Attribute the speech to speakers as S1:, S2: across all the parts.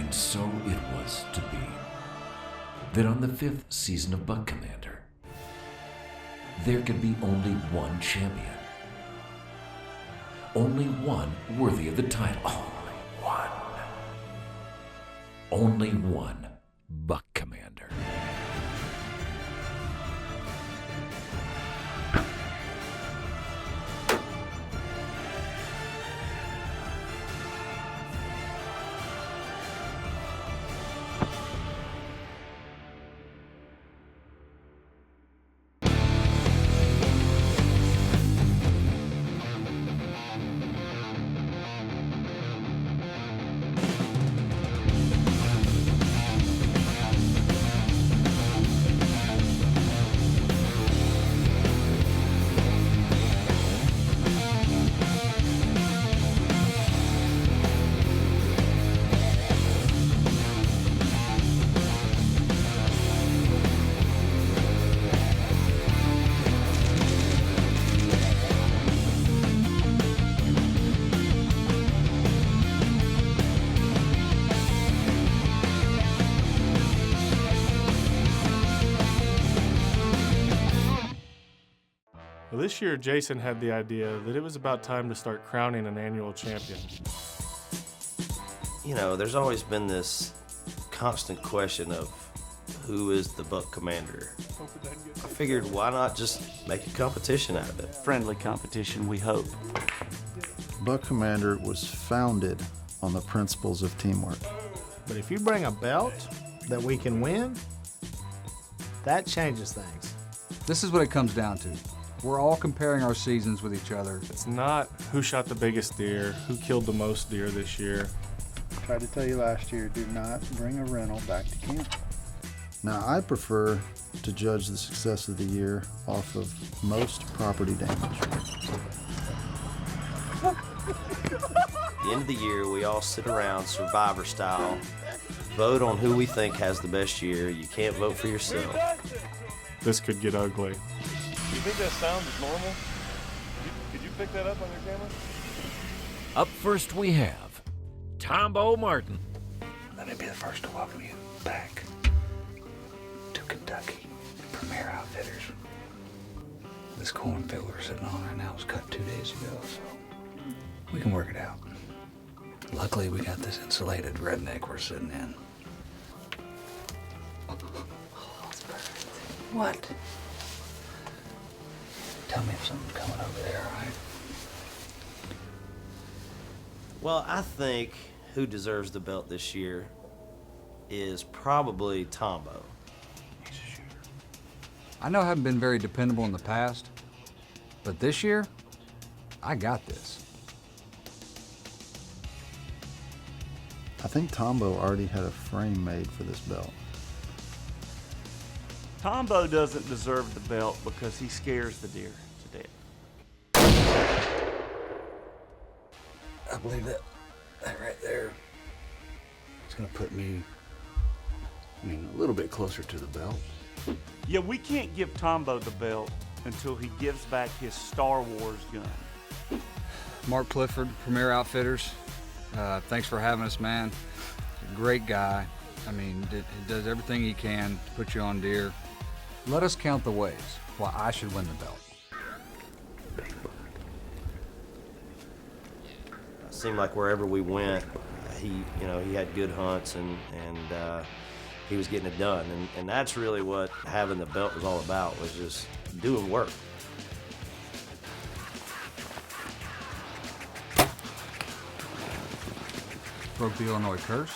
S1: And so it was to be that on the 5th season of Buck Commander, there could be only one champion. Only one worthy of the title. Only one. Only one Buck Commander.
S2: Well, this year, Jason had the idea that it was about time to start crowning an annual champion.
S3: You know, there's always been this constant question of who is the Buck Commander. I figured why not just make a competition out of it?
S4: Friendly competition, we hope.
S5: Buck Commander was founded on the principles of teamwork.
S6: But if you bring a belt that we can win, that changes things.
S7: This is what it comes down to. We're all comparing our seasons with each other.
S2: It's not who shot the biggest deer, who killed the most deer this year.
S8: Tried to tell you last year, do not bring a rental back to camp.
S5: Now, I prefer to judge the success of the year off of most property damage.
S3: At the end of the year, we all sit around Survivor style, vote on who we think has the best year. You can't vote for yourself.
S2: This could get ugly.
S9: Do you think that sound is normal? Could you pick that up on your camera?
S1: Up first we have Tombow Martin.
S10: Let me be the first to welcome you back to Kentucky. Premier Outfitters. This cornfield we're sitting on right now was cut 2 days ago, so we can work it out. Luckily, we got this insulated redneck we're sitting in. Oh, that's perfect. What? Tell me if something's coming over there, all right?
S3: Well, I think who deserves the belt this year is probably Tombow.
S10: He's a shooter.
S7: I know I haven't been very dependable in the past, but this year, I got this.
S5: I think Tombow already had a frame made for this belt.
S4: Tombow doesn't deserve the belt because he scares the deer to death.
S10: I believe that right there is going to put me, a little bit closer to the belt.
S4: Yeah, we can't give Tombow the belt until he gives back his Star Wars gun.
S7: Mark Clifford, Premier Outfitters. Thanks for having us, man. Great guy. He does everything he can to put you on deer. Let us count the ways why I should win the belt.
S3: It seemed like wherever we went, he had good hunts and he was getting it done. And that's really what having the belt was all about, was just doing work.
S7: Broke the Illinois curse.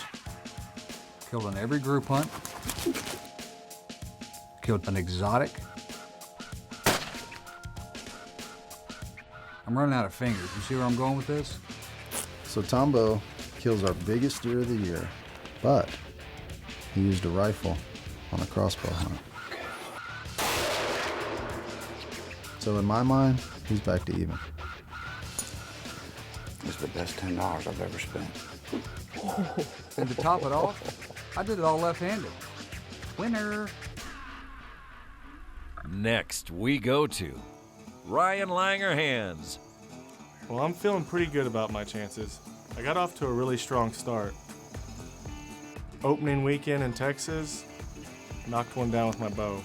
S7: Killed on every group hunt. Killed an exotic. I'm running out of fingers. You see where I'm going with this?
S5: So Tombow kills our biggest deer of the year, but he used a rifle on a crossbow hunt. So in my mind, he's back to even.
S10: It's the best $10 I've ever spent.
S7: And to top it off, I did it all left-handed. Winner.
S1: Next, we go to Ryan Langerhans.
S2: Well, I'm feeling pretty good about my chances. I got off to a really strong start. Opening weekend in Texas, knocked one down with my bow.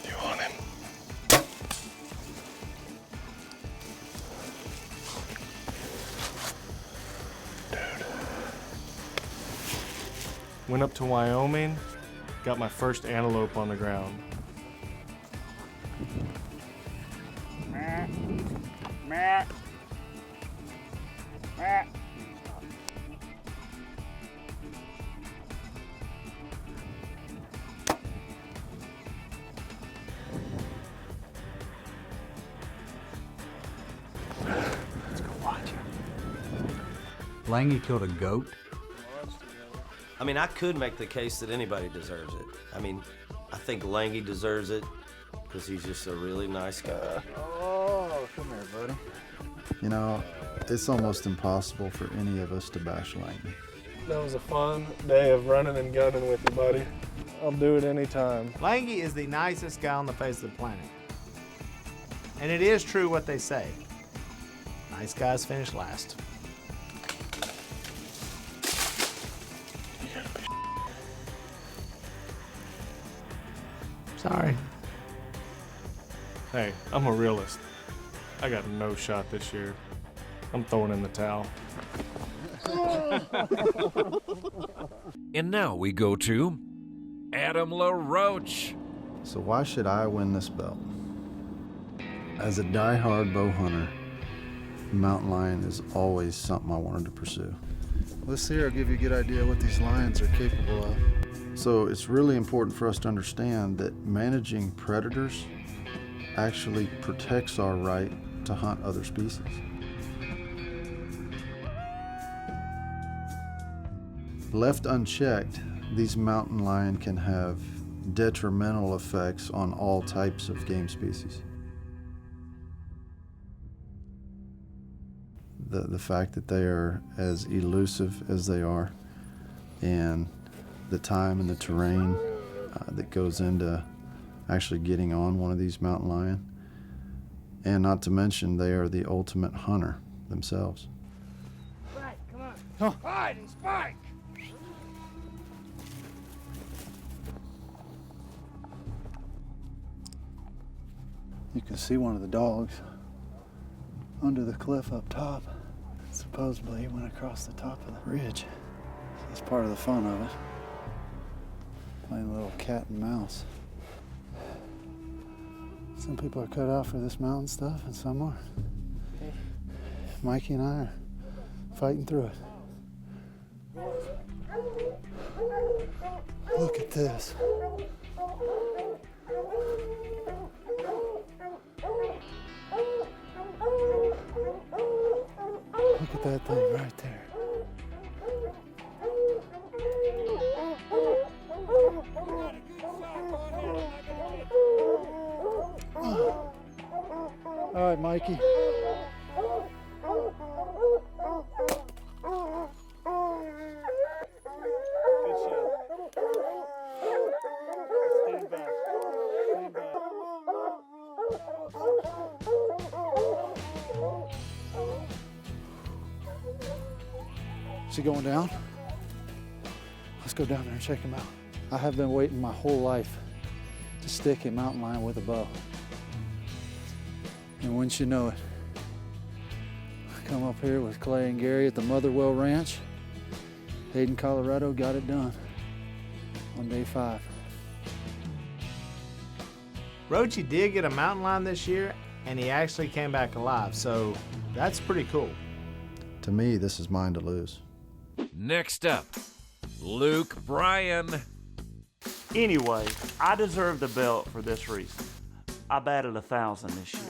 S9: You want him? Dude.
S2: Went up to Wyoming, got my first antelope on the ground.
S7: Langy killed a goat.
S3: I mean, I could make the case that anybody deserves it. I mean, I think Langy deserves it because he's just a really nice guy.
S8: Oh, come here, buddy.
S5: You know, it's almost impossible for any of us to bash Langy.
S2: That was a fun day of running and gunning with you, buddy. I'll do it anytime.
S6: Langy is the nicest guy on the face of the planet. And it is true what they say. Nice guys finish last. Sorry.
S2: Hey, I'm a realist. I got no shot this year. I'm throwing in the towel.
S1: And now we go to Adam LaRoche.
S5: So why should I win this belt? As a die-hard bow hunter, mountain lion is always something I wanted to pursue.
S8: This here will give you a good idea what these lions are capable of.
S5: So it's really important for us to understand that managing predators actually protects our right to hunt other species. Left unchecked, these mountain lion can have detrimental effects on all types of game species. The fact that they are as elusive as they are, and the time and the terrain that goes into actually getting on one of these mountain lion, and not to mention they are the ultimate hunter themselves.
S11: Spike, come on. Oh. Hide and spike!
S8: You can see one of the dogs under the cliff up top. Supposedly he went across the top of the ridge. That's part of the fun of it. Playing a little cat and mouse. Some people are cut out for this mountain stuff and some aren't. Mikey and I are fighting through it. Look at this. Look at that thing right there. All right, Mikey.
S4: Good shot. Stand back. Stand back.
S8: Is he going down? Let's go down there and check him out. I have been waiting my whole life to stick a mountain lion with a bow. And wouldn't you know it, I come up here with Clay and Gary at the Motherwell Ranch. Hayden, Colorado, got it done on day 5.
S6: Roche did get a mountain lion this year, and he actually came back alive, so that's pretty cool.
S5: To me, this is mine to lose.
S1: Next up, Luke Bryan.
S4: Anyway, I deserve the belt for this reason. I batted 1,000 this year.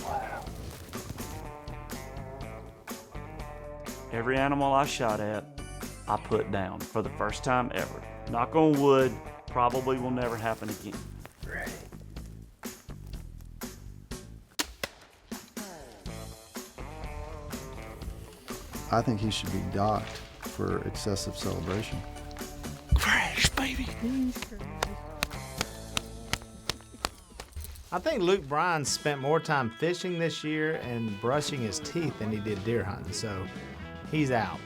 S4: Wow. Every animal I shot at, I put down for the first time ever. Knock on wood, probably will never happen again.
S10: Ready.
S5: I think he should be docked for excessive celebration.
S10: Crash, baby.
S6: I think Luke Bryan spent more time fishing this year and brushing his teeth than he did deer hunting, so he's out.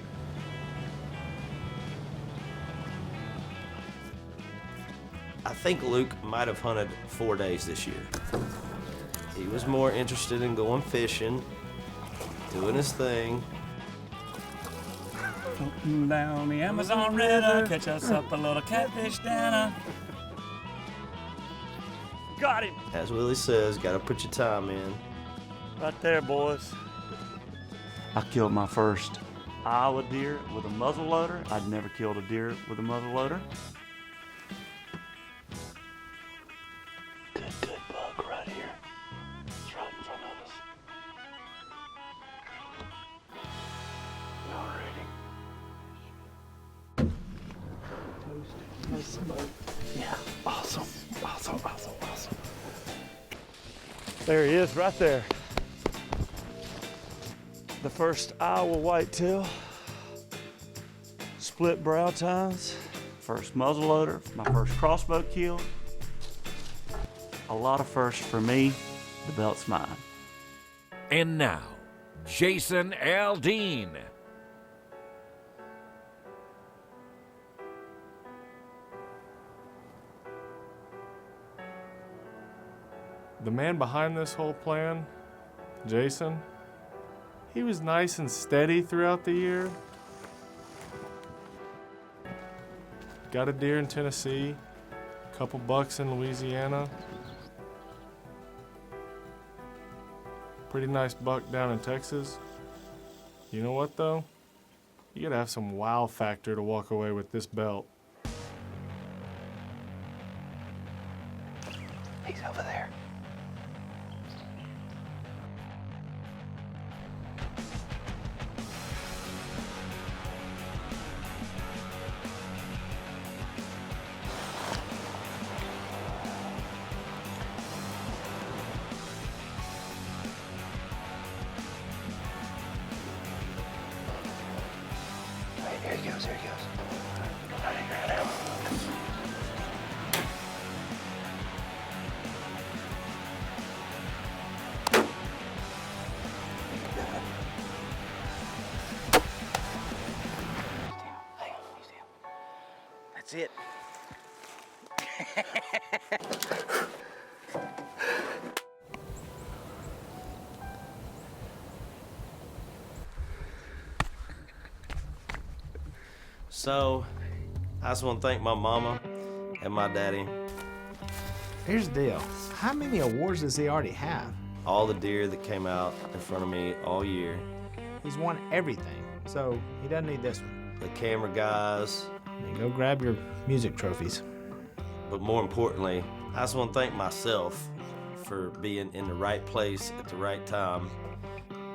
S3: I think Luke might have hunted 4 days this year. He was more interested in going fishing, doing his thing.
S12: Floating down the Amazon River, catch us up a little catfish dinner.
S4: Got him!
S3: As Willie says, gotta put your time in.
S4: Right there, boys. I killed my first Iowa deer with a muzzle loader. I'd never killed a deer with a muzzle loader. Good bug right here. It's right in front of us. Alrighty. Yeah, awesome. There he is, right there. The first Iowa whitetail. Split brow tines. First muzzleloader. My first crossbow kill. A lot of firsts for me. The belt's mine.
S1: And now, Jason Aldean.
S2: The man behind this whole plan, Jason, he was nice and steady throughout the year. Got a deer in Tennessee, a couple bucks in Louisiana. Pretty nice buck down in Texas. You know what though? You gotta have some wow factor to walk away with this belt.
S10: He's over there. There he goes. Right now. That's it.
S3: So, I just want to thank my mama and my daddy.
S6: Here's the deal. How many awards does he already have?
S3: All the deer that came out in front of me all year.
S6: He's won everything, so he doesn't need this one.
S3: The camera guys.
S6: Then go grab your music trophies.
S3: But more importantly, I just want to thank myself for being in the right place at the right time.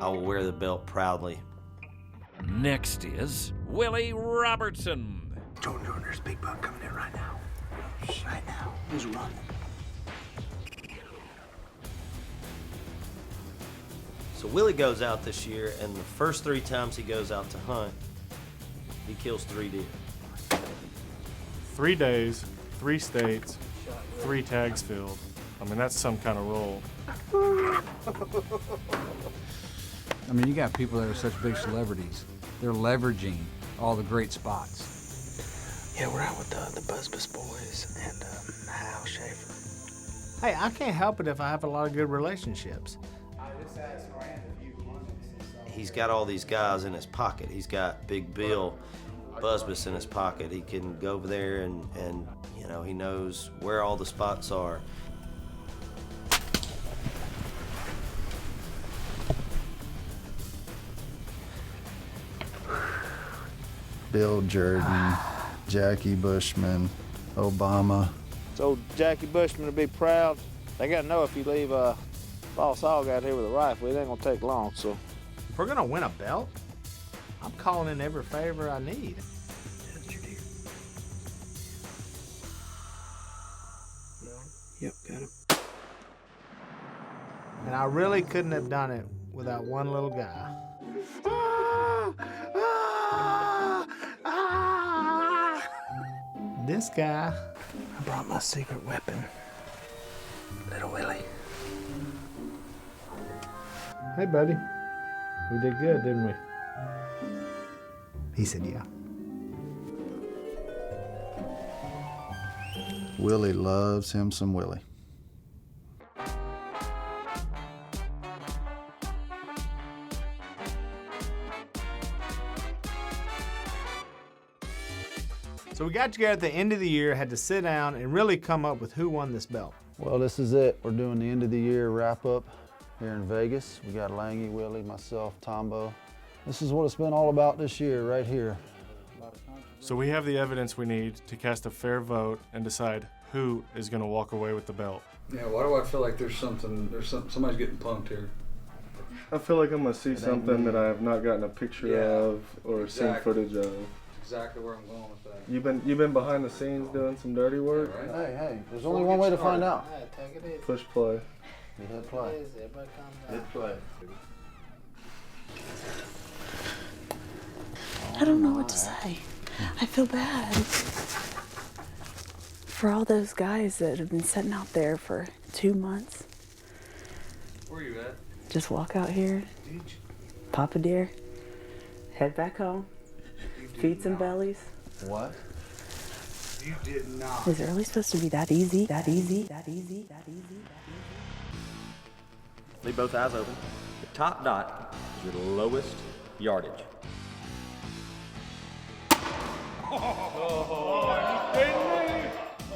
S3: I will wear the belt proudly.
S1: Next is Willie Robertson.
S10: Jordan, there's a big buck coming in right now. Right now. He's running.
S3: So Willie goes out this year, and the first 3 times he goes out to hunt, he kills 3 deer.
S2: 3 days, 3 states, 3 tags filled. I mean, that's some kind of roll.
S7: I mean, you got people that are such big celebrities. They're leveraging all the great spots.
S10: Yeah, we're out with the Busbus boys and Hal Schaefer.
S6: Hey, I can't help it if I have a lot of good relationships.
S3: He's got all these guys in his pocket. He's got Big Bill Busbus in his pocket. He can go over there and you know, he knows where all the spots are.
S5: Bill Jordan, Jackie Bushman, Obama.
S13: So Jackie Bushman will be proud. They gotta know if you leave a false hog out here with a rifle, it ain't gonna take long, so.
S6: If we're gonna win a belt, I'm calling in every favor I need.
S10: Yep, got him.
S6: And I really couldn't have done it without one little guy. This guy.
S10: I brought my secret weapon, little Willie.
S6: Hey, buddy. We did good, didn't we? He said, yeah.
S5: Willie loves him some Willie.
S6: So we got together at the end of the year, had to sit down and really come up with who won this belt.
S8: Well, this is it. We're doing the end of the year wrap up here in Vegas. We got Langy, Willie, myself, Tombow. This is what it's been all about this year, right here.
S2: So we have the evidence we need to cast a fair vote and decide who is going to walk away with the belt.
S7: Yeah, why do I feel like somebody's getting punked here?
S2: I feel like I'm going to see something that I have not gotten a picture of or seen footage of.
S7: Exactly where I'm going with that.
S2: You've been behind the scenes doing some dirty work?
S7: Yeah, right?
S8: Hey, there's only one way to find out.
S13: Hey, take it easy.
S2: Push play.
S8: You hit play.
S13: Everybody calm down.
S8: Hit play.
S14: I don't know what to say. I feel bad for all those guys that have been sitting out there for 2 months.
S7: Where are you at?
S14: Just walk out here, pop a deer, head back home, feed some bellies.
S8: What?
S10: You did not.
S14: Is it really supposed to be that easy? That easy? That easy? That easy? That easy?
S15: Leave both eyes open. The top dot is your lowest yardage. You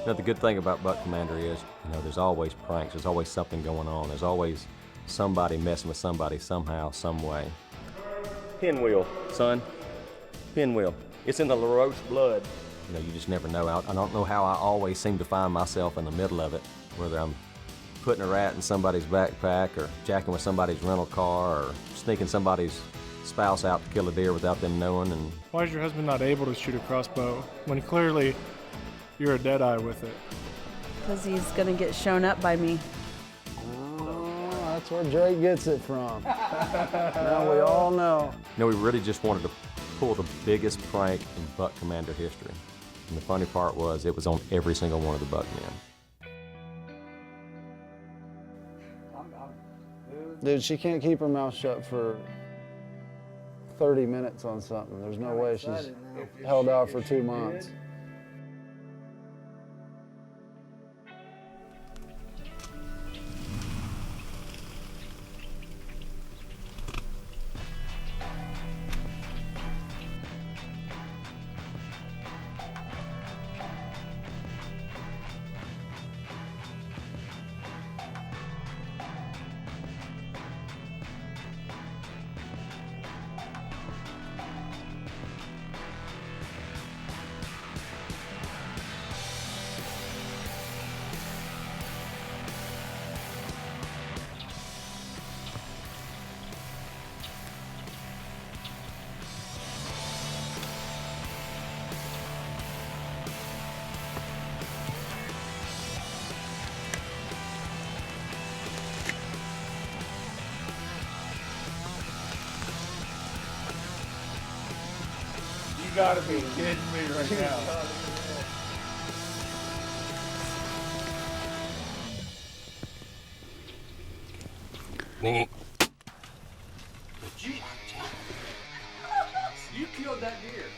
S15: know, the good thing about Buck Commander is, there's always pranks. There's always something going on. There's always somebody messing with somebody somehow, some way. Pinwheel, son. Pinwheel. It's in the LaRoche blood. You just never know. I don't know how I always seem to find myself in the middle of it, whether I'm putting a rat in somebody's backpack or jacking with somebody's rental car or sneaking somebody's spouse out to kill a deer without them knowing. And
S2: why is your husband not able to shoot a crossbow when clearly you're a dead eye with it?
S14: Because he's going to get shown up by me.
S8: Oh, that's where Drake gets it from. Now we all know.
S15: We really just wanted to pull the biggest prank in Buck Commander history. And the funny part was it was on every single one of the Buckmen.
S8: Dude, she can't keep her mouth shut for 30 minutes on something. There's no way she's held out for 2 months.
S9: You gotta be kidding me right now.
S10: You killed that deer.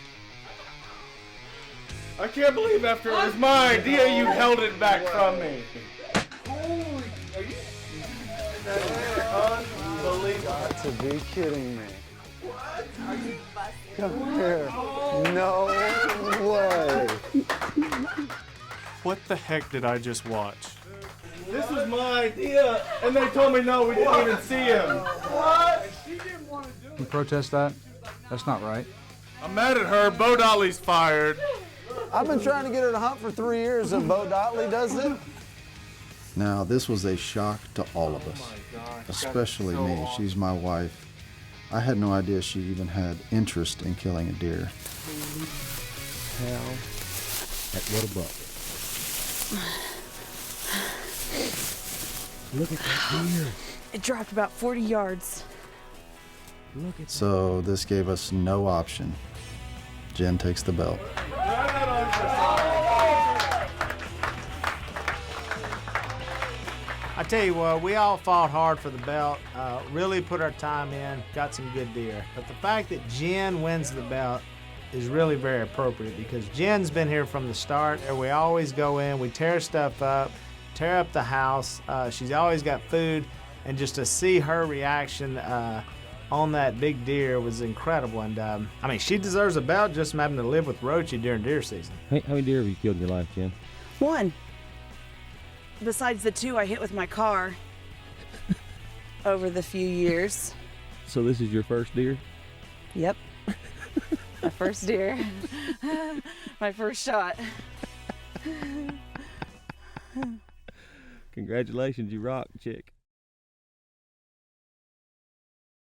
S9: I can't believe after it was my idea you held it back from me.
S10: Holy, are you?
S9: Unbelievable.
S8: Got to be kidding me.
S10: What? Are you
S8: Come here. No way.
S2: What the heck did I just watch?
S9: This was my idea, and they told me no, we didn't even see him. What?
S10: She didn't want to do it.
S7: You protest that? That's not right.
S9: I'm mad at her. Bo Dolly's fired.
S8: I've been trying to get her to hunt for 3 years, and Bo Dotley does it.
S5: Now, this was a shock to all of us, especially me. She's my wife. I had no idea she even had interest in killing a deer.
S1: Hell. At what a buck. Look at that deer.
S14: It dropped about 40 yards.
S1: Look at
S5: So this gave us no option. Jen takes the belt.
S6: I tell you what, we all fought hard for the belt, really put our time in, got some good deer. But the fact that Jen wins the belt is really very appropriate because Jen's been here from the start. We always go in, we tear stuff up, tear up the house. She's always got food, and just to see her reaction on that big deer was incredible. And I mean, she deserves a belt just from having to live with Roche during deer season.
S16: How many deer have you killed in your life, Jen?
S14: 1. Besides the 2 I hit with my car over the few years.
S16: So this is your first deer?
S14: Yep. My first deer. My first shot.
S16: Congratulations, you rock, chick.